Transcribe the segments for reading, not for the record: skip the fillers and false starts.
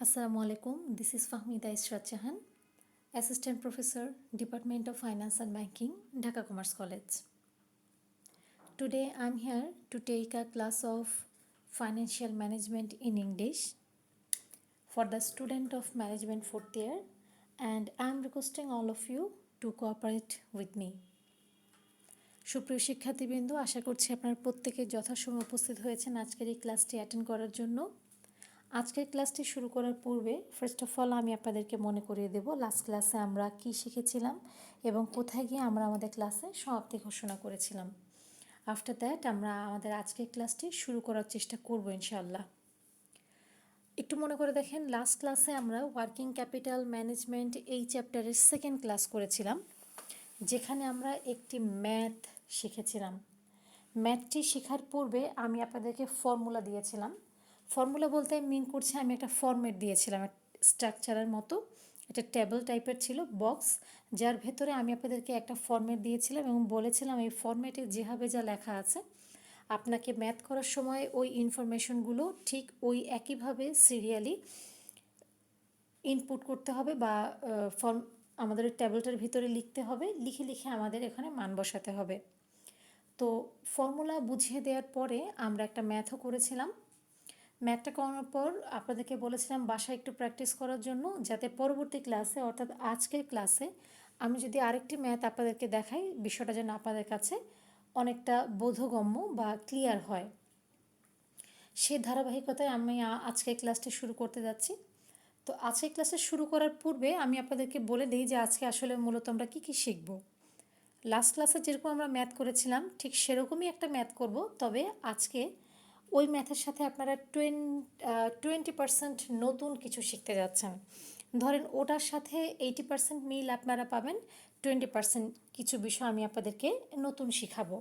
Assalamu alaikum. This is Fahmida Israt Jahan, Assistant Professor, Department of Finance and Banking, Dhaka Commerce College. Today I am here to take a class of Financial Management in English for the student of Management 4th year, and I am requesting all of you to cooperate with me. সুপ্রিয় শিক্ষার্থীবৃন্দ, আশা করছি আপনারা প্রত্যেকে যথাসময়ে উপস্থিত হয়েছেন আজকের এই ক্লাসটি অ্যাটেন্ড করার জন্য। আজকের ক্লাসটি শুরু করার পূর্বে ফার্স্ট অফ অল আমি আপনাদেরকে মনে করিয়ে দেব লাস্ট ক্লাসে আমরা কি শিখেছিলাম এবং কোথায় গিয়ে আমরা আমাদের ক্লাসে সমাপ্তি ঘোষণা করেছিলাম। আফটার দ্যাট আমরা আমাদের আজকের ক্লাসটি শুরু করার চেষ্টা করব ইনশাআল্লাহ। একটু মনে করে দেখেন, লাস্ট ক্লাসে আমরা ওয়ার্কিং ক্যাপিটাল ম্যানেজমেন্ট এই চ্যাপ্টারের সেকেন্ড ক্লাস করেছিলাম, যেখানে আমরা একটি ম্যাথ শিখেছিলাম। ম্যাথটি শেখার পূর্বে আমি আপনাদেরকে ফর্মুলা দিয়েছিলাম। ফর্মুলা বলতে মিন করছে আমি একটা ফরম্যাট দিয়েছিলাম, স্ট্রাকচারের মতো একটা টেবিল টাইপের ছিল বক্স, যার ভেতরে আমি আপনাদেরকে একটা ফরম্যাট দিয়েছিলাম এবং বলেছিলাম এই ফরম্যাটে যেভাবে যা লেখা আছে আপনাকে ম্যাথ করার সময় ওই ইনফরমেশনগুলো ঠিক ওই একইভাবে সিরিয়ালি ইনপুট করতে হবে বা ফর্ম আমাদের টেবিলটার ভিতরে লিখতে হবে, লিখে লিখে আমাদের এখানে মান বসাতে হবে। তো ফর্মুলা বুঝিয়ে দেওয়ার পরে আমরা একটা ম্যাথও করেছিলাম। ম্যাথটা করানোর পর আপনাদেরকে বলেছিলাম বাসায় একটু প্র্যাকটিস করার জন্য, যাতে পরবর্তী ক্লাসে অর্থাৎ আজকের ক্লাসে আমি যদি আরেকটি ম্যাথ আপনাদেরকে দেখাই বিষয়টা যেন আপনাদের কাছে অনেকটা বোধগম্য বা ক্লিয়ার হয়। সেই ধারাবাহিকতায় আমি আজকের ক্লাসটি শুরু করতে যাচ্ছি। তো আজকের ক্লাসে শুরু করার পূর্বে আমি আপনাদেরকে বলে দিই যে আজকে আসলে মূলত আমরা কী কী শিখব। লাস্ট ক্লাসে যেরকম আমরা ম্যাথ করেছিলাম ঠিক সেরকমই একটা ম্যাথ করব, তবে আজকে ওই ম্যাথের সাথে আপনারা 20% নতুন কিছু শিখতে যাচ্ছেন। ধরেন ওটার সাথে 80% মিল আপনারা পাবেন, 20% কিছু বিষয় আমি আপনাদেরকে নতুন শিখাবো।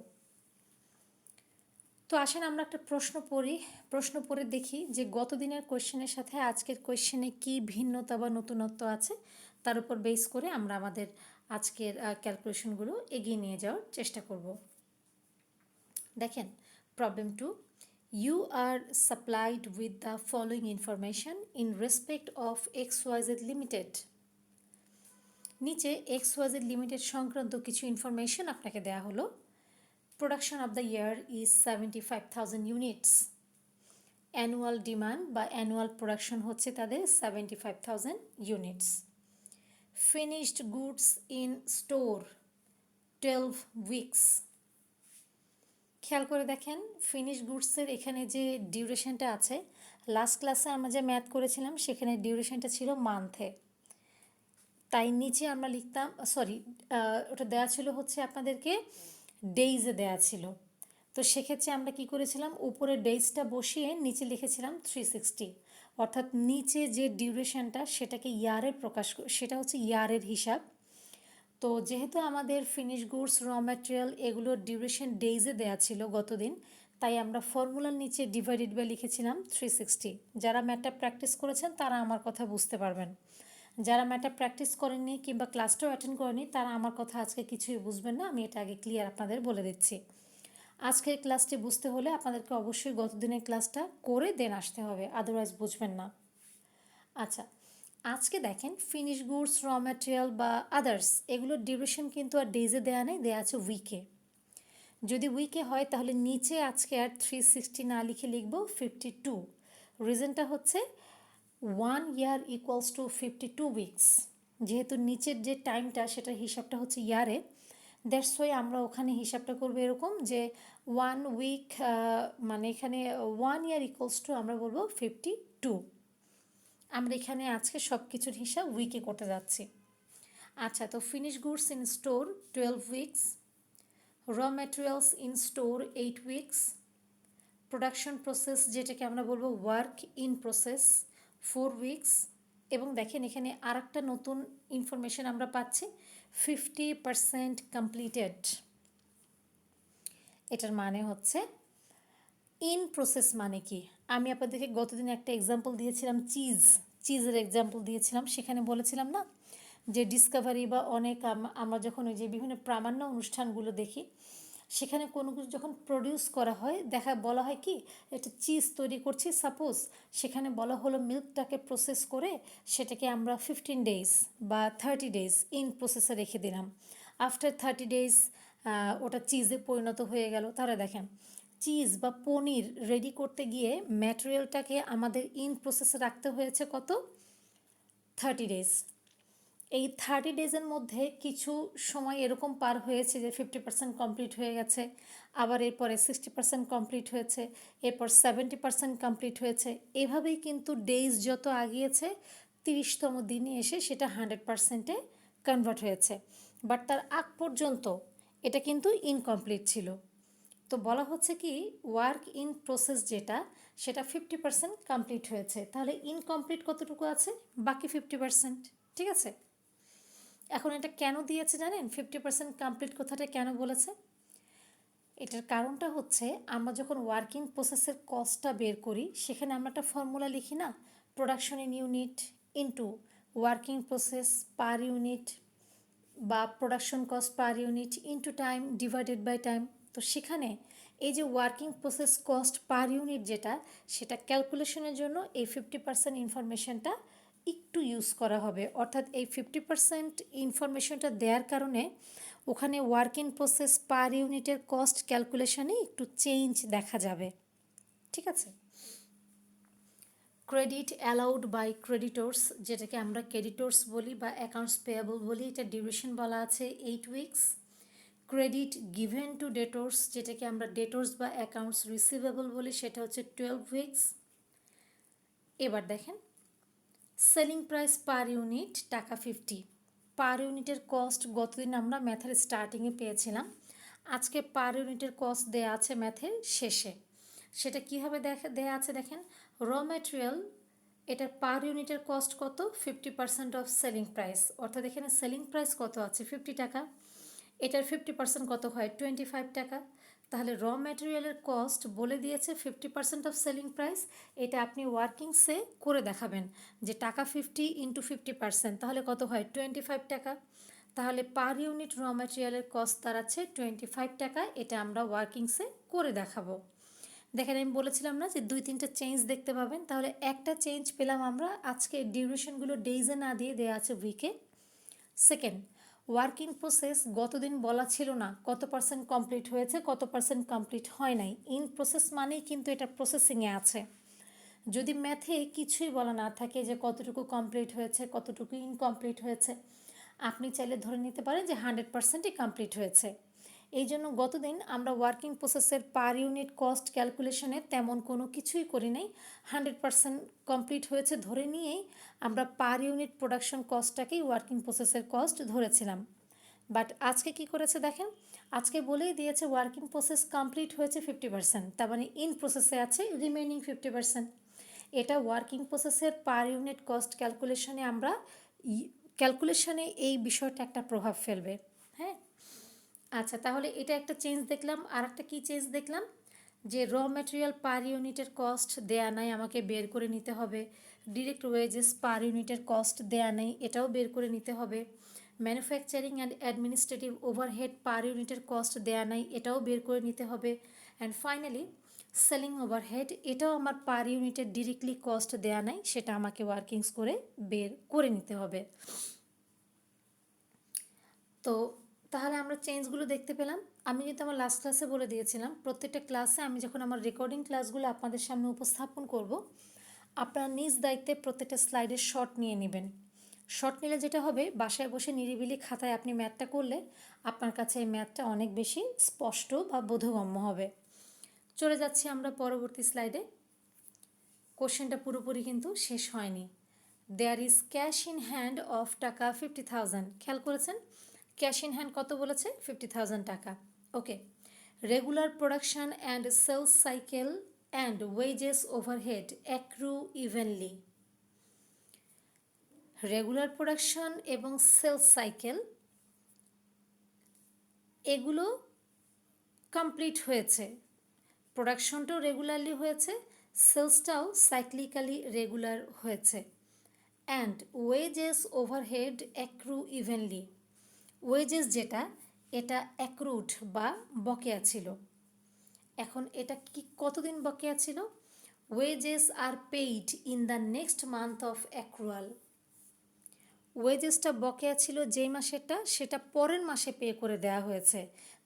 তো আসেন আমরা একটা প্রশ্ন পড়ে দেখি যে গত দিনের কোয়েশ্চেনের সাথে আজকের কোয়েশ্চেনে কী ভিন্নতা বা নতুনত্ব আছে, তার উপর বেস করে আমরা আমাদের আজকের ক্যালকুলেশনগুলো এগিয়ে নিয়ে যাওয়ার চেষ্টা করব। দেখেন, problem 2, you are supplied with the following information in respect of XYZ Limited. নিচে XYZ Limited সংক্রান্ত কিছু ইনফরমেশন আপনাকে দেয়া হলো। Production of the year is 75,000 units. Annual demand বা অ্যানুয়াল প্রোডাকশন হচ্ছে তাদের 75,000 units. Finished goods in store 12 weeks. খেয়াল করে দেখেন ফিনিশ গুডসের এখানে যে ডিউরেশনটা আছে, লাস্ট ক্লাসে আমরা যে ম্যাথ করেছিলাম সেখানে ডিউরেশনটা ছিল মান্থে, তাই নিচে আমরা লিখতাম ওটা দেওয়া ছিল হচ্ছে আপনাদেরকে ডেইজে দেওয়া ছিল। তো সেক্ষেত্রে আমরা কি করেছিলাম, উপরে ডেইজটা বসিয়ে নিচে লিখেছিলাম 360, অর্থাৎ নিচে যে ডিউরেশনটা সেটাকে ইয়ারের সেটা হচ্ছে ইয়ারের হিসাব। তো যেহেতু আমাদের ফিনিশ গুডস, র ম্যাটেরিয়াল এগুলোর ডিউরেশন ডেইজে দেওয়া ছিল গতদিন, তাই আমরা ফর্মুলার নিচে ডিভাইডেড বাই লিখেছিলাম 360। যারা ম্যাথটা প্র্যাকটিস করেছেন তারা আমার কথা বুঝতে পারবেন, যারা ম্যাথটা প্র্যাকটিস করেননি কিংবা ক্লাসটাও অ্যাটেন্ড করেনি তারা আমার কথা আজকে কিছুই বুঝবেন না। আমি এটা আগে ক্লিয়ার আপনাদের বলে দিচ্ছি। আজকের ক্লাসটি বুঝতে হলে আপনাদেরকে অবশ্যই গতদিনের ক্লাসটা করে দেন আসতে হবে, আদারওয়াইজ বুঝবেন না। আচ্ছা, আজকে দেখেন ফিনিশ গুডস, র ম্যাটেরিয়াল বা আদার্স এগুলোর ডিউরেশন কিন্তু আর ডেজে দেওয়া নেই, দেওয়া আছে উইকে। যদি উইকে হয় তাহলে নিচে আজকে আর 360 না লিখে লিখব 52। রিজনটা হচ্ছে 1 ইয়ার ইকুয়ালস টু 52 উইকস। যেহেতু নিচের যে টাইমটা সেটার হিসাবটা হচ্ছে ইয়ারে, দ্যাটস ওয়াই আমরা ওখানে হিসাবটা করবো এরকম যে 1 উইক মানে এখানে 1 ইয়ার ইকুয়ালস টু আমরা বলবো 52। আমরা এখানে আজকে সব কিছুর হিসাব উইকে করতে যাচ্ছি। আচ্ছা, তো finish goods in store 12 weeks, র materials in store 8 weeks, production process যেটাকে আমরা বলবো ওয়ার্ক ইন প্রসেস 4 উইকস, এবং দেখেন এখানে আর একটা নতুন ইনফরমেশন আমরা পাচ্ছি 50% কমপ্লিটেড। এটার মানে হচ্ছে ইন প্রসেস মানে কি, আমি আপনাদেরকে গতদিন একটা এক্সাম্পল দিয়েছিলাম, চিজের এক্সাম্পল দিয়েছিলাম। সেখানে বলেছিলাম না যে ডিসকভারি বা অনেক আমরা যখন ওই যে বিভিন্ন প্রামাণ্য অনুষ্ঠানগুলো দেখি সেখানে কোনো কিছু যখন প্রডিউস করা হয় বলা হয় কি একটা চিজ তৈরি করছি সাপোজ, সেখানে বলা হলো মিল্কটাকে প্রসেস করে সেটাকে আমরা 15 ডেজ বা 30 ডেজ ইন প্রসেসে রেখে দিলাম। আফটার 30 ডেজ ওটা চিজে পরিণত হয়ে গেল। তাহলে দেখেন চিজ বা পনির রেডি করতে গিয়ে ম্যাটেরিয়ালটাকে আমাদের ইন প্রসেসে রাখতে হয়েছে কত, 30 ডেজ। এই 30 ডেজের মধ্যে কিছু সময় এরকম পার হয়েছে যে 50% কমপ্লিট হয়ে গেছে, আবার এরপরে 60% কমপ্লিট হয়েছে, এরপর 70% কমপ্লিট হয়েছে। এভাবেই কিন্তু ডেজ যত আগিয়েছে 30তম দিনে এসে সেটা 100%-এ কনভার্ট হয়েছে। বাট তার আগ পর্যন্ত এটা কিন্তু ইনকমপ্লিট ছিল। তো বলা হচ্ছে কি ওয়ার্ক ইন প্রসেস যেটা সেটা 50% কমপ্লিট হয়েছে, তাহলে ইনকমপ্লিট কতটুকু আছে, বাকি 50%। ঠিক আছে, এখন এটা কেন দিয়েছে জানেন, 50% কমপ্লিট কথাটা কেন বলেছে? এটার কারণটা হচ্ছে আমরা যখন ওয়ার্কিং প্রসেসের কস্টটা বের করি সেখানে আমরা একটা ফর্মুলা লিখি না, production in unit into working process per unit বা production cost per unit into time divided by time. তো সেখানে এই যে working process cost per unit যেটা, সেটা ক্যালকুলেশনের জন্য এই 50% ইনফরমেশনটা একটু ইউজ করা হবে। অর্থাৎ এই 50% ইনফরমেশনটা দেওয়ার কারণে ওখানে ওয়ার্কিং প্রসেস পার ইউনিটের কস্ট ক্যালকুলেশনে একটু চেঞ্জ দেখা যাবে। ঠিক আছে, ক্রেডিট অ্যালাউড বাই ক্রেডিটর্স, যেটাকে আমরা ক্রেডিটর্স বলি বা অ্যাকাউন্টস পেয়েবল বলি, এটা ডিউরেশন বলা আছে 8 weeks. Credit given to debtors, যেটাকে আমরা ডেটর্স বা অ্যাকাউন্টস রিসিভেবল বলি, সেটা হচ্ছে 12 উইকস। এবার দেখেন সেলিং প্রাইস পার ইউনিট টাকা 50, পার ইউনিটের কস্ট গতদিন আমরা ম্যাথের স্টার্টিংয়ে পেয়েছিলাম, আজকে পার ইউনিটের কস্ট দেয়া আছে ম্যাথের শেষে। সেটা কীভাবে দেয়া আছে দেখেন, র ম্যাটেরিয়াল এটার পার ইউনিটের কস্ট কত, 50% অফ সেলিং প্রাইস, অর্থাৎ এখানে সেলিং প্রাইস কত আছে 50 টাকা, এটার 50% কত হয় 25 টাকা। তাহলে র ম্যাটেরিয়ালের কস্ট বলে দিয়েছে 50% অফ সেলিং প্রাইস, এটা আপনি ওয়ার্কিংসে করে দেখাবেন যে টাকা 50 ইন্টু 50%, তাহলে কত হয় 25 টাকা। তাহলে পার ইউনিট র ম্যাটেরিয়ালের কস্ট দাঁড়াচ্ছে 25 টাকা, এটা আমরা ওয়ার্কিংসে করে দেখাবো। দেখেন আমি বলেছিলাম না যে 2-3টা চেঞ্জ দেখতে পাবেন, তাহলে একটা চেঞ্জ পেলাম আমরা, আজকে ডিউরেশনগুলো ডেইজে না দিয়ে দেওয়া আছে উইকে। সেকেন্ড, ওয়ার্কিং প্রসেস গতদিন বলা ছিল না কত পার্সেন্ট কমপ্লিট হয়েছে কত পার্সেন্ট কমপ্লিট হয় নাই, ইন প্রসেস মানেই কিন্তু এটা প্রসেসিংয়ে আছে। যদি ম্যাথে কিছুই বলা না থাকে যে কতটুকু কমপ্লিট হয়েছে কতটুকু ইনকমপ্লিট হয়েছে, আপনি চাইলে ধরে নিতে পারেন যে 100%ই কমপ্লিট হয়েছে। এই জন্য গতদিন আমরা ওয়ার্কিং প্রসেসের পার ইউনিট কস্ট ক্যালকুলেশনে তেমন কোনো কিছুই করি নাই, 100% কমপ্লিট হয়েছে ধরে নিয়েই আমরা পার ইউনিট প্রোডাকশন কস্টটাকেই ওয়ার্কিং প্রসেসের কস্ট ধরেছিলাম। বাট আজকে কি করেছে দেখেন, আজকে বলেই দিয়েছে ওয়ার্কিং প্রসেস কমপ্লিট হয়েছে 50%, তার মানে ইন প্রসেসে আছে রিমেনিং 50%। এটা ওয়ার্কিং প্রসেসের পার ইউনিট কস্ট ক্যালকুলেশনে আমরা ক্যালকুলেশনে এই বিষয়টা একটা প্রভাব ফেলবে। হ্যাঁ, আচ্ছা, তাহলে এটা একটা চেঞ্জ দেখলাম। আর একটা কী চেঞ্জ দেখলাম, যে র ম্যাটেরিয়াল পার ইউনিটের কস্ট দেয়া নাই, আমাকে বের করে নিতে হবে। ডিরেক্ট ওয়েজেস পার ইউনিটের কস্ট দেয়া নেই, এটাও বের করে নিতে হবে। ম্যানুফ্যাকচারিং অ্যান্ড অ্যাডমিনিস্ট্রেটিভ ওভারহেড পার ইউনিটের কস্ট দেয়া নাই, এটাও বের করে নিতে হবে। অ্যান্ড ফাইনালি সেলিং ওভারহেড, এটাও আমার পার ইউনিটের ডিরেক্টলি কস্ট দেয়া নাই, সেটা আমাকে ওয়ার্কিংস করে বের করে নিতে হবে। তো তাহলে আমরা চেঞ্জগুলো দেখতে পেলাম। আমি কিন্তু আমার লাস্ট ক্লাসে বলে দিয়েছিলাম প্রত্যেকটা ক্লাসে আমি যখন আমার রেকর্ডিং ক্লাসগুলো আপনাদের সামনে উপস্থাপন করব, আপনারা নিজ দায়িত্বে প্রত্যেকটা স্লাইডের শর্ট নিয়ে নেবেন। শর্ট নিলে যেটা হবে, বাসায় বসে নিরিবিলি খাতায় আপনি ম্যাথটা করলে আপনার কাছে এই ম্যাথটা অনেক বেশি স্পষ্ট বা বোধগম্য হবে। চলে যাচ্ছি আমরা পরবর্তী স্লাইডে। কোশ্চেনটা পুরোপুরি কিন্তু শেষ হয়নি। There is cash in hand of টাকা 50,000, খেয়াল করেছেন ক্যাশ ইন হ্যান্ড কত বলেছে 50,000 টাকা। Okay, regular production and sales cycle and wages overhead accrue evenly. Regular production এবং সেলস সাইকেল এগুলো কমপ্লিট হয়েছে, প্রোডাকশনটাও রেগুলারলি হয়েছে, সেলসটাও সাইক্লিক্যালি রেগুলার হয়েছে। And wages overhead accrue evenly, wages যেটা এটা অ্যাক্রুড বা বকেয়া ছিল। এখন এটা কি কতদিন বকেয়া ছিল? Wages are paid in the next month of accrual. ওয়েজেসটা বকেয়া ছিল যেই মাসেরটা, সেটা পরের মাসে পে করে দেওয়া হয়েছে।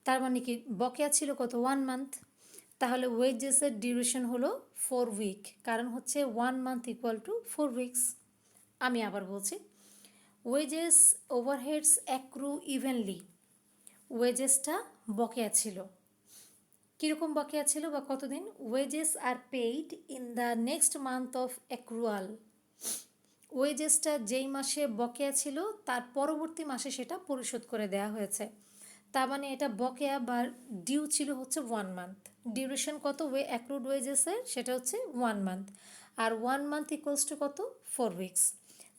তার মানে কি বকেয়া ছিল কত? 1 মান্থ। তাহলে ওয়েজেসের ডিউরেশন হলো 4 উইক, কারণ হচ্ছে 1 মান্থ ইকুয়াল টু 4 উইকস। আমি আবার বলছি, ওয়েজেস ওভারহেডস অ্যাক্রু ইভেনলি। ওয়েজেসটা বকেয়া ছিল। কীরকম বকেয়া ছিল বা কতদিন? Wages are paid in the next month of accrual. ওয়েজেসটা যেই মাসে বকেয়া ছিল তার পরবর্তী মাসে সেটা পরিশোধ করে দেওয়া হয়েছে। তার মানে এটা বকেয়া বা ডিউ ছিল হচ্ছে 1 মান্থ। ডিউরেশন কত অ্যাক্রুড ওয়েজেসের? সেটা হচ্ছে 1 মান্থ। আর 1 মান্থ ইকুয়ালস টু কত? 4 উইকস।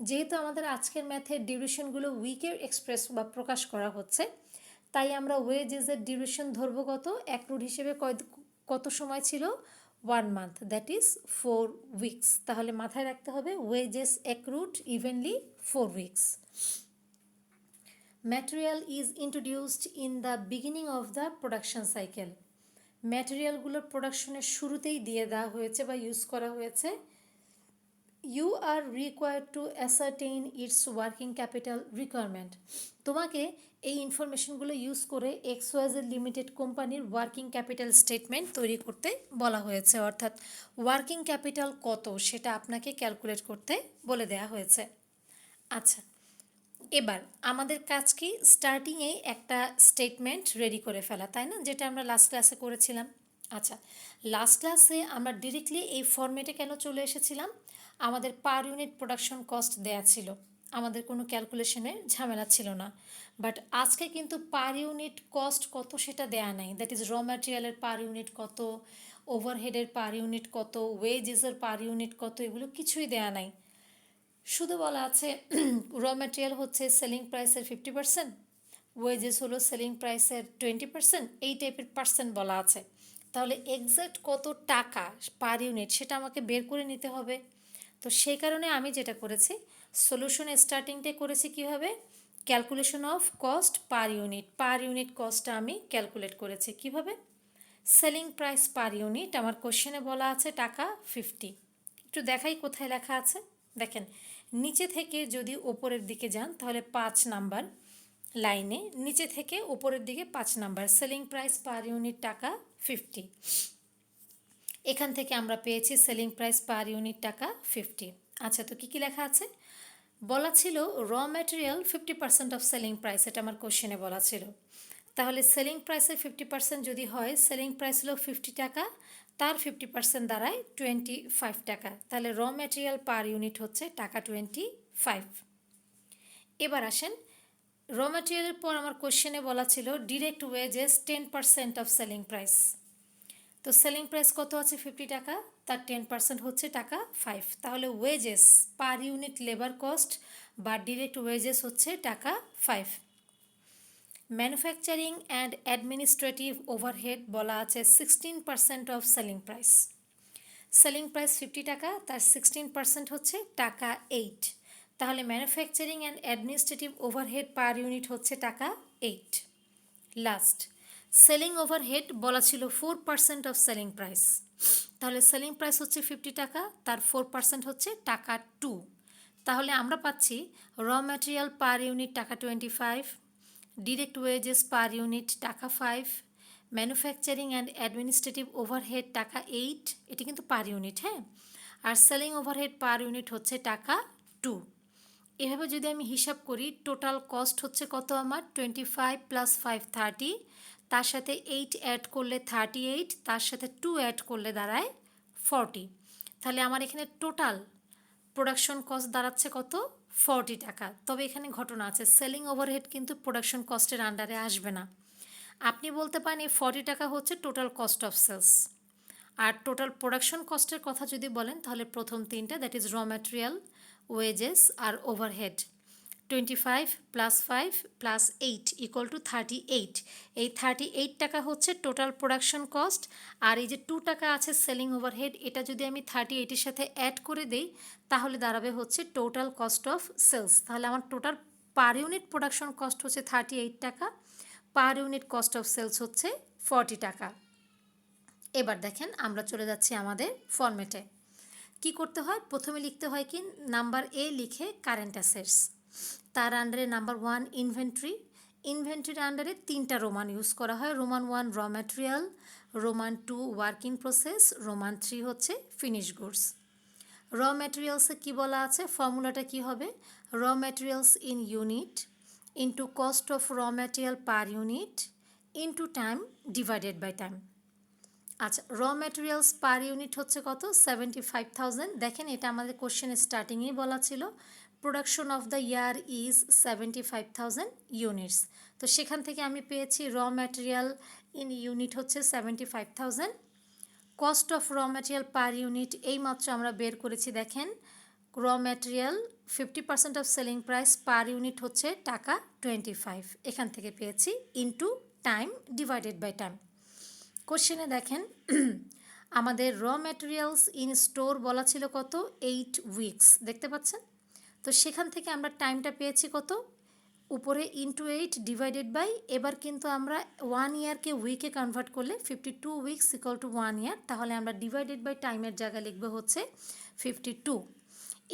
যেহেতু আমাদের আজকের ম্যাথের ডিউরেশনগুলো উইকের এক্সপ্রেস বা প্রকাশ করা হচ্ছে, তাই আমরা ওয়েজেসের ডিউরেশন ধরবো কত? অ্যাক্রুড হিসেবে কত সময় ছিল? 1 মান্থ, দ্যাট ইজ 4 উইকস। তাহলে মাথায় রাখতে হবে wages accrued evenly 4 weeks. Material is introduced in the beginning of the production cycle. ম্যাটেরিয়ালগুলোর প্রোডাকশনের শুরুতেই দিয়ে দেওয়া হয়েছে বা ইউজ করা হয়েছে। You are required to ascertain its working capital requirement. তোমাকে এই ইনফরমেশনগুলো ইউজ করে XYZ লিমিটেড কোম্পানির ওয়ার্কিং ক্যাপিটাল স্টেটমেন্ট তৈরি করতে বলা হয়েছে, অর্থাৎ ওয়ার্কিং ক্যাপিটাল কত সেটা আপনাকে ক্যালকুলেট করতে বলে দেওয়া হয়েছে। আচ্ছা, এবার আমাদের কাজ কি? স্টার্টিংয়েই একটা স্টেটমেন্ট রেডি করে ফেলা, তাই না? যেটা আমরা লাস্ট ক্লাসে করেছিলাম। আচ্ছা, লাস্ট ক্লাসে আমরা ডিরেক্টলি এই ফর্মেটে কেন চলে এসেছিলাম? আমাদের পার ইউনিট প্রোডাকশন কস্ট দেয়া ছিল, আমাদের কোনো ক্যালকুলেশনের ঝামেলা ছিল না। বাট আজকে কিন্তু পার ইউনিট কস্ট কত সেটা দেয়া নাই। দ্যাট ইজ র ম্যাটেরিয়ালের পার ইউনিট কত, ওভারহেডের পার ইউনিট কত, ওয়েজেসের পার ইউনিট কত, এগুলো কিছুই দেয়া নাই। শুধু বলা আছে র ম্যাটেরিয়াল হচ্ছে সেলিং প্রাইসের 50%, ওয়েজেস হলো সেলিং প্রাইসের 20%, এই টাইপের পার্সেন্ট বলা আছে। তাহলে এক্স্যাক্ট কত টাকা পার ইউনিট সেটা আমাকে বের করে নিতে হবে। তো সেই কারণে আমি যেটা করেছি, সলিউশনে স্টার্টিংটা করেছি কীভাবে? Calculation of cost per unit কস্টটা আমি ক্যালকুলেট করেছি কিভাবে? সেলিং প্রাইস পার ইউনিট, আমার কোশ্চেনে বলা আছে টাকা 50। একটু দেখাই কোথায় লেখা আছে। দেখেন, নিচে থেকে যদি ওপরের দিকে যান তাহলে 5 নাম্বার লাইনে নিচে থেকে ওপরের দিকে 5 number, selling price per unit টাকা 50। এখান থেকে আমরা পেয়েছি সেলিং প্রাইস পার ইউনিট টাকা 50। আচ্ছা, তো কী কী লেখা আছে? বলা ছিল র ম্যাটেরিয়াল 50% অফ সেলিং প্রাইস, এটা আমার কোশ্চেনে বলা ছিল। তাহলে সেলিং প্রাইসের 50% যদি হয়, সেলিং প্রাইস হলো 50 টাকা, তার 50% দাঁড়ায় 25 টাকা। তাহলে র ম্যাটেরিয়াল পার ইউনিট হচ্ছে টাকা 25। এবার আসেন, র ম্যাটেরিয়ালের পর আমার কোশ্চেনে বলা ছিল direct wages 10% of selling price. তো সেলিং প্রাইস কত আছে? 50 টাকা, তার 10% হচ্ছে টাকা 5। তাহলে wages per unit labour cost বা ডিরেক্ট ওয়েজেস হচ্ছে টাকা 5। ম্যানুফ্যাকচারিং অ্যান্ড অ্যাডমিনিস্ট্রেটিভ ওভারহেড বলা আছে 16% of selling price. Selling price 50 টাকা, তার 16% হচ্ছে টাকা 8। তাহলে manufacturing and administrative overhead per unit হচ্ছে টাকা 8। লাস্ট, সেলিং ওভারহেড বলা ছিল 4% অফ সেলিং প্রাইস। তাহলে সেলিং প্রাইস হচ্ছে 50 টাকা, তার 4% হচ্ছে টাকা 2। তাহলে আমরা পাচ্ছি র ম্যাটেরিয়াল পার ইউনিট টাকা 25, ডিরেক্ট ওয়েজেস পার ইউনিট টাকা 5, ম্যানুফ্যাকচারিং অ্যান্ড অ্যাডমিনিস্ট্রেটিভ ওভারহেড টাকা 8, এটি কিন্তু পার ইউনিট, হ্যাঁ। আর সেলিং ওভারহেড পার ইউনিট হচ্ছে টাকা 2। এভাবে যদি আমি হিসাব করি, টোটাল কস্ট হচ্ছে কত আমার? 25 + 5 30, তার সাথে 8 অ্যাড করলে 38, তার সাথে 2 অ্যাড করলে দাঁড়ায় 40। তাহলে আমার এখানে টোটাল প্রোডাকশন কস্ট দাঁড়াচ্ছে কত? 40 টাকা। তবে এখানে ঘটনা আছে, সেলিং ওভারহেড কিন্তু প্রোডাকশন কস্টের আন্ডারে আসবে না। আপনি বলতে পারেন এই 40 টাকা হচ্ছে টোটাল কস্ট অফ সেলস। আর টোটাল প্রোডাকশন কস্টের কথা যদি বলেন তাহলে প্রথম তিনটা, that is raw material, wages আর ওভারহেড। 25 + 5 + 8 = 38। এই 38 টাকা হচ্ছে টোটাল প্রোডাকশন কস্ট। আর এই যে 2 টাকা আছে সেলিং ওভারহেড, এটা যদি আমি 38-এর সাথে অ্যাড করে দেই তাহলে দাঁড়াবে হচ্ছে টোটাল কস্ট অফ সেলস। তাহলে আমার total per unit production cost হচ্ছে 38 টাকা, per unit cost of sales হচ্ছে 40 টাকা। এবার দেখেন আমরা চলে যাচ্ছি আমাদের ফরম্যাটে। কি করতে হয়, প্রথমে লিখতে হয় কি, নাম্বার এ লিখে কারেন্ট অ্যাসেটস, তার আন্ডারে নাম্বার 1 ইনভেন্টরি, ইনভেন্টরির আন্ডারে 3টা রোমান ইউজ করা হয়, রোমান 1 র material, Roman 2 work in process, Roman 3 হচ্ছে ফিনিশ গুডস। র ম্যাটেরিয়ালসে কী বলা আছে, ফর্মুলাটা কি হবে, raw materials in unit into cost of raw material per unit into time divided by time. আচ্ছা, র ম্যাটেরিয়ালস পার ইউনিট হচ্ছে কত, 75,000। দেখেন এটা আমাদের কোশ্চেনের স্টার্টিংয়েই বলা ছিল, production of the year is 75,000 units. তো সেখান থেকে আমি পেয়েছি র ম্যাটেরিয়াল ইন ইউনিট হচ্ছে 75,000, cost of raw material per unit এইমাত্র আমরা বের করেছি। দেখেন raw material 50% of selling price, per unit হচ্ছে টাকা 25, এখান থেকে পেয়েছি into time divided by time. কোশ্চেনে দেখেন আমাদের র ম্যাটেরিয়ালস ইন স্টোর বলা ছিল কত, 8 উইকস, দেখতে পাচ্ছেন। তো সেখান থেকে আমরা টাইমটা পেয়েছি কত, উপরে ইন্টু 8 ডিভাইডেড বাই, এবার কিন্তু আমরা 1 ইয়ারকে উইকে কনভার্ট করলে 52 উইকস ইকুয়াল টু 1 ইয়ার, তাহলে আমরা ডিভাইডেড বাই টাইমের জায়গায় লিখবো হচ্ছে 52।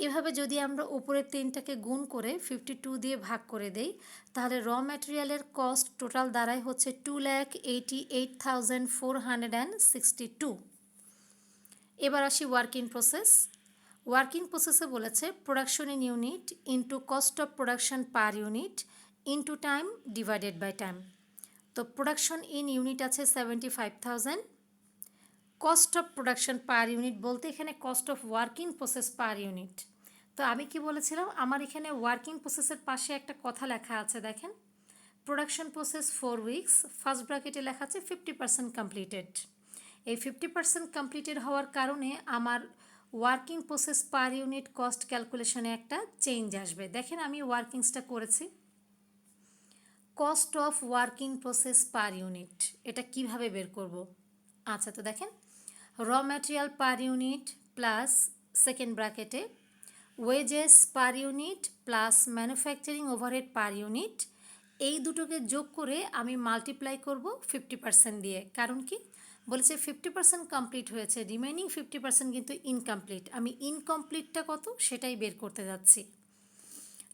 এভাবে যদি আমরা উপরের 3টাকে গুণ করে 52 দিয়ে ভাগ করে দেই, তাহলে র ম্যাটেরিয়ালের কস্ট টোটাল দাঁড়ায় হচ্ছে 2,88,462। এবার আসি work in process. Work in প্রসেসে বলেছে production in unit into cost of production per unit into time divided by time. তো প্রোডাকশন ইন ইউনিট আছে 75,000, cost of production per unit বলতে এখানে cost of working process per unit. তো আমি কি বলেছিলাম, আমার এখানে ওয়ার্কিং প্রসেসের পাশে একটা কথা লেখা আছে, দেখেন প্রোডাকশন প্রসেস 4 উইকস, ফার্স্ট ব্র্যাকেটে লেখা আছে 50% কমপ্লিটেড। এই 50% কমপ্লিটেড হওয়ার কারণে আমার working process per unit cost ক্যালকুলেশনে একটা চেঞ্জ আসবে। দেখেন আমি ওয়ার্কিংসটা করেছি, cost of working process per unit, এটা কিভাবে বের করব। আচ্ছা, তো দেখেন raw material per unit plus second ব্র্যাকেটে wages per unit plus manufacturing overhead per unit, এই দুটোকে যোগ করে আমি মাল্টিপ্লাই করব 50% দিয়ে। কারণ কি বলেছে, 50% কমপ্লিট হয়েছে, রিমেনিং 50% কিন্তু ইনকমপ্লিট, আমি ইনকমপ্লিটটা কত সেটাই বের করতে যাচ্ছি।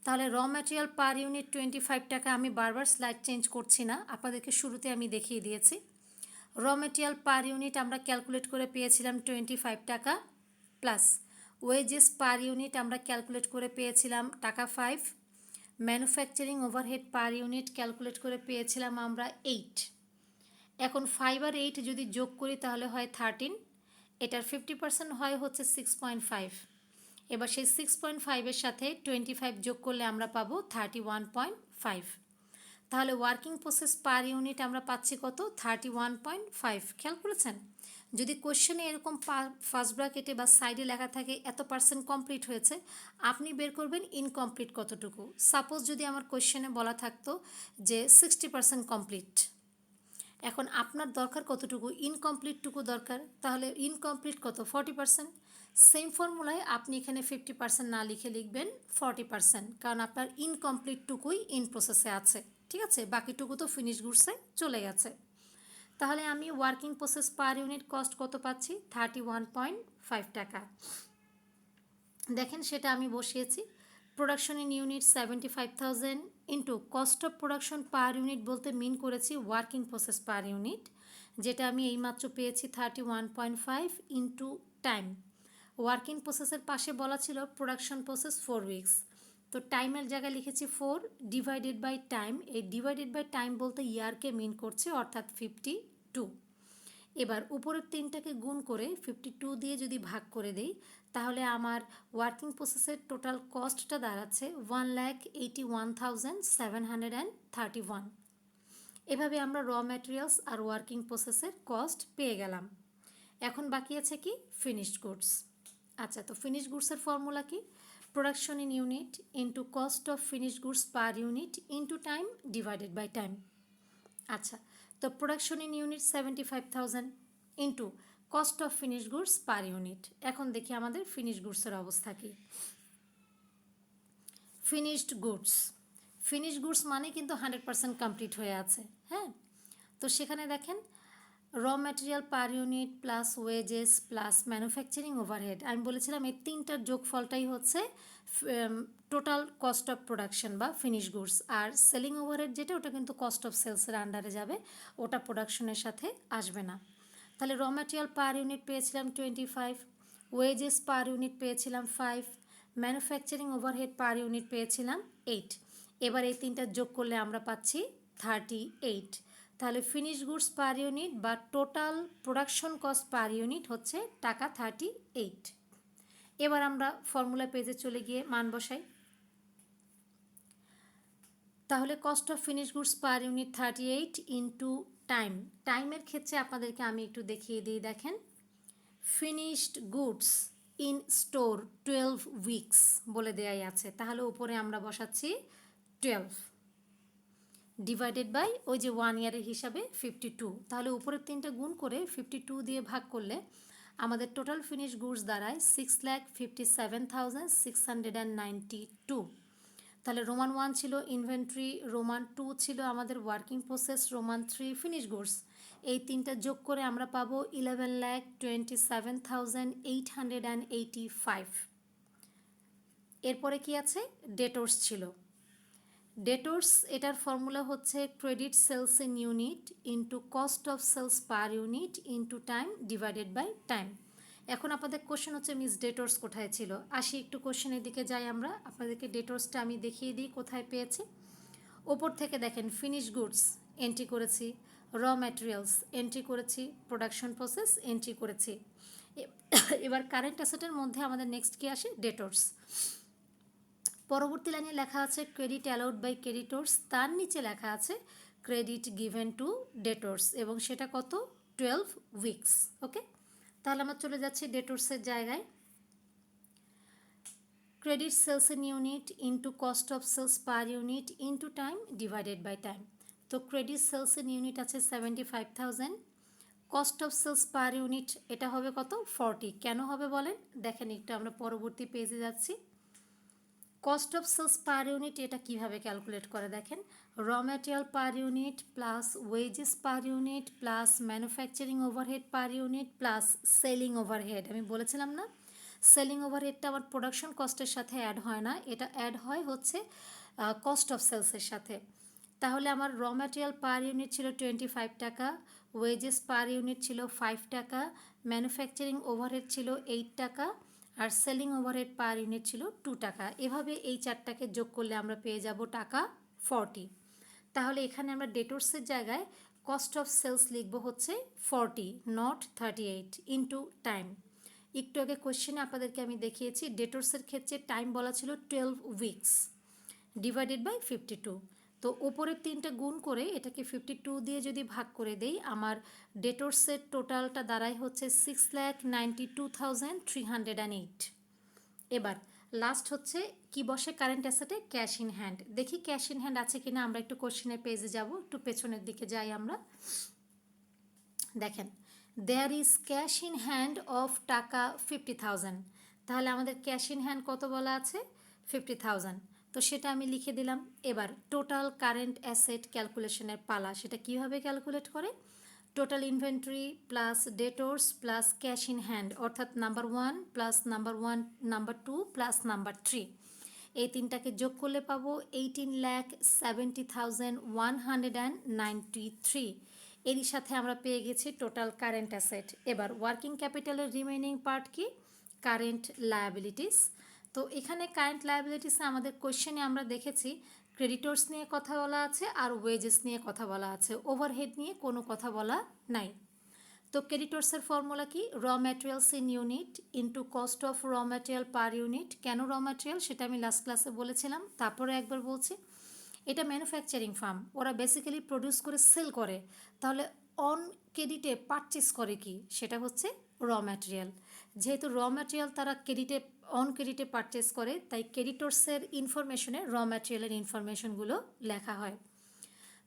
তাহলে র ম্যাটেরিয়াল পার ইউনিট 25 টাকা, আমি বারবার স্লাইড চেঞ্জ করছি না, আপনাদেরকে শুরুতে আমি দেখিয়ে দিয়েছি। র মেটেরিয়াল পার ইউনিট আমরা ক্যালকুলেট করে পেয়েছিলাম 25 টাকা, প্লাস ওয়েজেস পার ইউনিট আমরা ক্যালকুলেট করে পেয়েছিলাম টাকা 5, manufacturing overhead per unit calculate করে পেয়েছিলাম আমরা 8। এখন 5 আর 8 যদি যোগ করি তাহলে হয় 13, এটার 50% হয় হচ্ছে 6.5। এবার সেই 6.5-এর সাথে 25 যোগ করলে আমরা পাবো 31.5। তাহলে ওয়ার্কিং প্রসেস পার ইউনিট আমরা পাচ্ছি কত, 31.5। খেয়াল করেছেন, যদি কোশ্চেনে এরকম ফার্স্ট ব্র্যাকেটে বা সাইডে লেখা থাকে এত পার্সেন্ট কমপ্লিট হয়েছে, আপনি বের করবেন ইনকমপ্লিট কতটুকু। সাপোজ যদি আমার কোশ্চেনে বলা থাকতো যে 60% কমপ্লিট, এখন আপনার দরকার কতটুকু, ইনকমপ্লিটটুকু দরকার, তাহলে ইনকমপ্লিট কত, 40%। সেম ফর্মুলায় আপনি এখানে 50% না লিখে লিখবেন 40%, কারণ আপনার ইনকমপ্লিটটুকুই ইন প্রসেসে আছে, ঠিক আছে, বাকিটুকু তো ফিনিশ গুডসে চলে গেছে। তাহলে আমি working process per unit cost কত পাচ্ছি, 31.5 টাকা। দেখেন সেটা আমি বসিয়েছি, production in unit 75,000 into cost of production per unit বলতে মিন করেছি ওয়ার্কিং প্রসেস পার ইউনিট, যেটা আমি এইমাত্র পেয়েছি 31.5 ইন্টু টাইম। ওয়ার্কিং প্রসেসের পাশে বলা ছিল প্রোডাকশন প্রসেস 4 উইকস, তো টাইমের জায়গায় লিখেছি 4 ডিভাইডেড বাই টাইম, এই ডিভাইডেড বাই টাইম বলতে ইয়ারকে মিন করছে, অর্থাৎ 52। এবার উপরের 3টাকে গুণ করে 52 দিয়ে যদি ভাগ করে দেই, তাহলে আমার ওয়ার্কিং প্রসেসের টোটাল কস্টটা দাঁড়াচ্ছে 1,81,731। এভাবে আমরা র ম্যাটেরিয়ালস আর ওয়ার্কিং প্রসেসের কস্ট পেয়ে গেলাম। এখন বাকি আছে কি, ফিনিশড গুডস। আচ্ছা, তো ফিনিশড গুডসের ফর্মুলা কি, production in unit into cost of finished goods per unit into time divided by time. আচ্ছা, তো production in unit 75,000 into cost of finish goods per unit. এখন দেখি আমাদের ফিনিশ গুডসের অবস্থা কী। ফিনিশড গুডস, ফিনিশ গুডস মানে কিন্তু 100% কমপ্লিট হয়ে আছে। হ্যাঁ, তো সেখানে দেখেন raw material per unit plus wages plus manufacturing overhead, আমি বলেছিলাম এই তিনটার যোগফলটাই হচ্ছে টোটাল কস্ট অফ প্রোডাকশন বা ফিনিশ গুডস। আর সেলিং ওভারহেড যেটা, ওটা কিন্তু কস্ট অফ সেলসের আন্ডারে যাবে, ওটা প্রোডাকশনের সাথে আসবে না। তাহলে র ম্যাটেরিয়াল পার ইউনিট পেয়েছিলাম 25, ওয়েজেস পার ইউনিট পেয়েছিলাম 5, ম্যানুফ্যাকচারিং ওভারহেড পার ইউনিট পেয়েছিলাম 8। এবার এই তিনটা যোগ করলে আমরা পাচ্ছি 38। তাহলে ফিনিশ গুডস পার ইউনিট বা total production cost per unit হচ্ছে টাকা 38। এবার আমরা ফর্মুলা পেজে চলে গিয়ে মান বসাই। তাহলে cost of finish goods per unit 38 into time. টাইমের ক্ষেত্রে আপনাদেরকে আমি একটু দেখিয়ে দিই। দেখেন, finished goods in store 12 weeks বলে দেয়াই আছে, তাহলে উপরে আমরা বসাচ্ছি 12 ডিভাইডেড বাই ওই যে 1 ইয়ারের হিসাবে 52। তাহলে উপরের তিনটা গুণ করে 52 দিয়ে ভাগ করলে আমাদের টোটাল ফিনিশ গুডস দাঁড়ায় 6,57,692। তাহলে রোমান 1 ছিল ইনভেন্টরি, রোমান 2 ছিল আমাদের working process, Roman 3 finish goods. এই তিনটা যোগ করে আমরা পাবো 11,27,885। এরপরে কি আছে, ডেটর্স ছিল। ডেটর্স এটার ফর্মুলা হচ্ছে credit sales in unit into cost of sales per unit into time divided by time. এখন আপনাদের কোশ্চেন হচ্ছে মিস ডেটর্স কোথায় ছিল। আসি একটু কোশ্চেনের দিকে যাই আমরা, আপনাদেরকে ডেটর্সটা আমি দেখিয়ে দিই কোথায় পেয়েছি। ওপর থেকে দেখেন ফিনিশ গুডস এন্ট্রি করেছি, র ম্যাটেরিয়ালস এন্ট্রি করেছি, প্রোডাকশন প্রসেস এন্ট্রি করেছি। এবার কারেন্ট অ্যাসেটের মধ্যে আমাদের নেক্সট কি আসে, ডেটর্স। পরবর্তী লাইনে লেখা আছে ক্রেডিট অ্যালাউড বাই ক্রেডিটর্স, তার নিচে লেখা আছে ক্রেডিট গিভেন টু ডেটর্স, এবং সেটা কত, 12 উইকস। ওকে, তাহলে আমরা চলে যাচ্ছি ডেটর্সের জায়গায়। Credit sales in unit into cost of sales per unit into time divided by time. তো ক্রেডিট সেলস ইন ইউনিট আছে 75,000, cost of sales per unit এটা হবে কত, 40। কেন হবে বলেন, দেখেন একটু আমরা পরবর্তী পেজে যাচ্ছি। Cost of sales per unit এটা কিভাবে ক্যালকুলেট করে দেখেন, raw material per unit plus wages per unit plus manufacturing overhead per unit plus selling overhead. আমি বলেছিলাম না, সেলিং ওভারহেডটা আমার প্রোডাকশন কস্টের সাথে অ্যাড হয় না, এটা অ্যাড হয় হচ্ছে কস্ট অফ সেলসের সাথে। তাহলে আমার র ম্যাটেরিয়াল পার ইউনিট ছিল 25 টাকা, ওয়েজেস পার ইউনিট ছিল 5 টাকা, ম্যানুফ্যাকচারিং ওভারহেড ছিল 8 টাকা, আর সেলিং ওভারহেড পার ইউনিট ছিল 2 টাকা। এভাবে এই চারটাকে যোগ করলে আমরা পেয়ে যাব টাকা 40। তাহলে এখানে আমরা ডেটর্সের জায়গায় কস্ট অফ সেলস লিখব হচ্ছে 40 নট 38 ইন্টু টাইম। একটু আগে কোশ্চেনে আপনাদেরকে আমি দেখিয়েছি ডেটর্সের ক্ষেত্রে টাইম বলা ছিল 12 উইকস ডিভাইডেড বাই 52। তো ওপরের তিনটা গুণ করে এটাকে 52 দিয়ে যদি ভাগ করে দেই, আমার ডেটর্সের টোটালটা দাঁড়ায় হচ্ছে 6,92,308। এবার লাস্ট হচ্ছে কি বসে কারেন্ট অ্যাসেটে, ক্যাশ ইন হ্যান্ড। দেখি ক্যাশ ইন হ্যান্ড আছে কিনা, আমরা একটু কোশ্চেনের পেজে যাব, একটু পেছনের দিকে যাই আমরা। দেখেন, there is cash in hand of টাকা 50,000। তাহলে আমাদের ক্যাশ ইন হ্যান্ড কত বলা আছে, 50,000। তো সেটা আমি লিখে দিলাম। এবার টোটাল কারেন্ট অ্যাসেট ক্যালকুলেশনের পালা, সেটা কিভাবে ক্যালকুলেট করে, total inventory plus debtors plus cash in hand, অর্থাৎ number 1 plus number 1, number 2 plus number 3, এই তিনটাকে যোগ করলে পাবো 18,70,193। এরই সাথে আমরা পেয়ে গেছি টোটাল কারেন্ট অ্যাসেট। এবার ওয়ার্কিং ক্যাপিটালের রিমেইনিং পার্ট কি, কারেন্ট লায়াবিলিটিস। তো এখানে কারেন্ট লায়াবিলিটিসে আমাদের কোশ্চেনে আমরা দেখেছি ক্রেডিটর্স নিয়ে কথা বলা আছে আর ওয়েজেস নিয়ে কথা বলা আছে, ওভারহেড নিয়ে কোনো কথা বলা নাই। তো ক্রেডিটর্সের ফর্মুলা কি, র materials in unit into cost of raw material per unit. কেন র ম্যাটেরিয়াল সেটা আমি লাস্ট ক্লাসে বলেছিলাম, তারপরে একবার বলছি। এটা ম্যানুফ্যাকচারিং ফার্ম, ওরা বেসিক্যালি প্রডিউস করে সেল করে, তাহলে অন ক্রেডিটে পারচেস করে কি, সেটা হচ্ছে র ম্যাটেরিয়াল। যেহেতু র ম্যাটেরিয়াল তারা ক্রেডিটে অন ক্রেডিটে পারচেস করে, তাই ক্রেডিটর্সের ইনফরমেশনে র ম্যাটেরিয়ালের ইনফরমেশনগুলো লেখা হয়।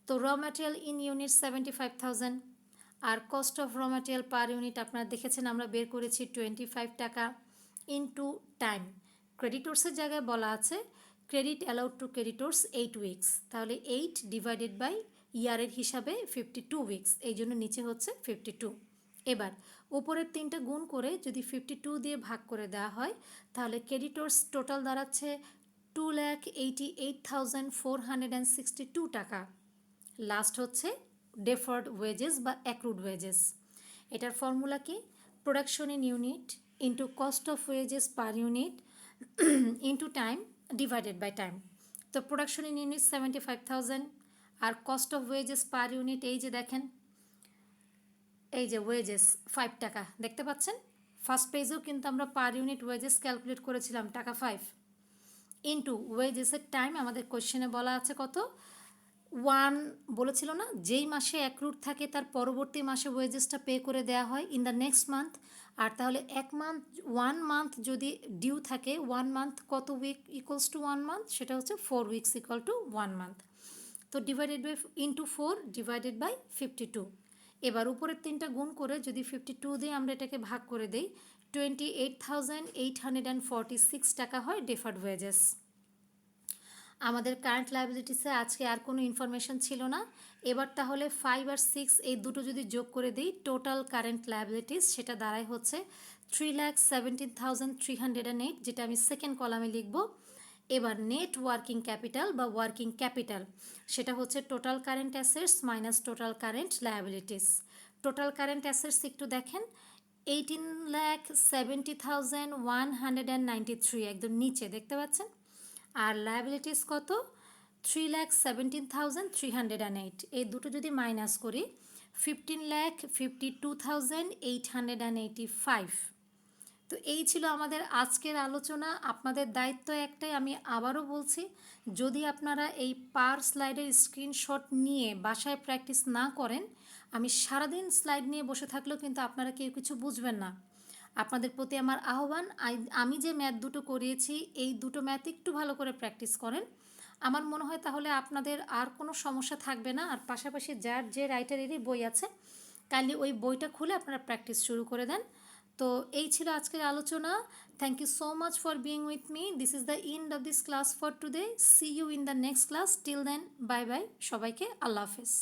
তো র ম্যাটেরিয়াল ইন ইউনিট 75,000, আর cost of raw material per unit আপনারা দেখেছেন আমরা বের করেছি 25 টাকা ইন্টু টাইম। ক্রেডিটর্সের জায়গায় বলা আছে credit allowed to creditors 8 weeks, তাহলে 8 ডিভাইডেড বাই ইয়ারের হিসাবে 52 উইকস, এই জন্য নিচে হচ্ছে 52। এবার উপরের তিনটা গুণ করে যদি 52 দিয়ে ভাগ করে দেওয়া হয় তাহলে ক্রেডিটর্স টোটাল দাঁড়াচ্ছে 2,88,462 টাকা। লাস্ট হচ্ছে ডেফার্ড ওয়েজেস বা অ্যাক্রুড ওয়েজেস। এটার ফর্মুলা কি? Production in unit into cost of wages per unit into time divided by time. তো প্রোডাকশন ইন ইউনিট 75,000 আর cost of wages per unit এই যে দেখেন, এই যে ওয়েজেস 5 টাকা দেখতে পাচ্ছেন। ফার্স্ট পেজেও কিন্তু আমরা পার ইউনিট ওয়েজেস ক্যালকুলেট করেছিলাম টাকা 5 ইন্টু ওয়েজেসের টাইম আমাদের কোয়েশ্চেনে বলা আছে কত 1 বলেছিল না, যেই মাসে অ্যাক্রুড থাকে তার পরবর্তী মাসে ওয়েজেসটা পে করে দেওয়া হয় ইন দ্য নেক্সট মান্থ। আর তাহলে 1 মান্থ যদি ডিউ থাকে 1 মান্থ কত উইক ইকুয়ালস টু 1 মান্থ, সেটা হচ্ছে 4 উইকস ইকুয়াল টু 1 মান্থ। তো divided by into 4 divided by 52। এবার উপরের তিনটা গুণ করে যদি 52 দিয়ে আমরা এটাকে ভাগ করে দিই 28,846 টাকা হয় ডেফার্ড ওয়েজেস। আমাদের কারেন্ট লায়াবিলিটিসে আজকে আর কোনো ইনফরমেশন ছিল না। এবার তাহলে 5 আর 6 এই দুটো যদি যোগ করে দিই টোটাল কারেন্ট লায়াবিলিটিস সেটা দাঁড়ায় হচ্ছে 3,17,308, যেটা আমি সেকেন্ড কলামে লিখব। এবার নেট ওয়ার্কিং ক্যাপিটাল বা ওয়ার্কিং ক্যাপিটাল সেটা হচ্ছে total current assets minus total current liabilities. Total current assets একটু দেখেন 18,70,193 একদম নিচে দেখতে পাচ্ছেন। আর লায়াবিলিটিস কত 3,17,308, এই দুটো যদি মাইনাস করি 15,52,885। তো এই ছিল আমাদের আজকের আলোচনা। আপনাদের দায়িত্ব একটাই, আমি আবারও বলছি, যদি আপনারা এই পার স্লাইডের স্ক্রিনশট নিয়ে বাসায় প্র্যাকটিস না করেন, আমি সারাদিন স্লাইড নিয়ে বসে থাকলেও কিন্তু আপনারা কেউ কিছু বুঝবেন না। আপনাদের প্রতি আমার আহ্বান, আমি যে ম্যাথ দুটো করিয়েছি এই দুটো ম্যাথ একটু ভালো করে প্র্যাকটিস করেন, আমার মনে হয় তাহলে আপনাদের আর কোনো সমস্যা থাকবে না। আর পাশাপাশি যার যে রাইটারেরই বই আছে কাইন্ডলি ওই বইটা খুলে আপনারা প্র্যাকটিস শুরু করে দেন। তো এই ছিল আজকের আলোচনা। Thank you so much for being with me. This is the end of this class for today. See you in the next class. Till then bye bye, সবাইকে আল্লাহ হাফেজ।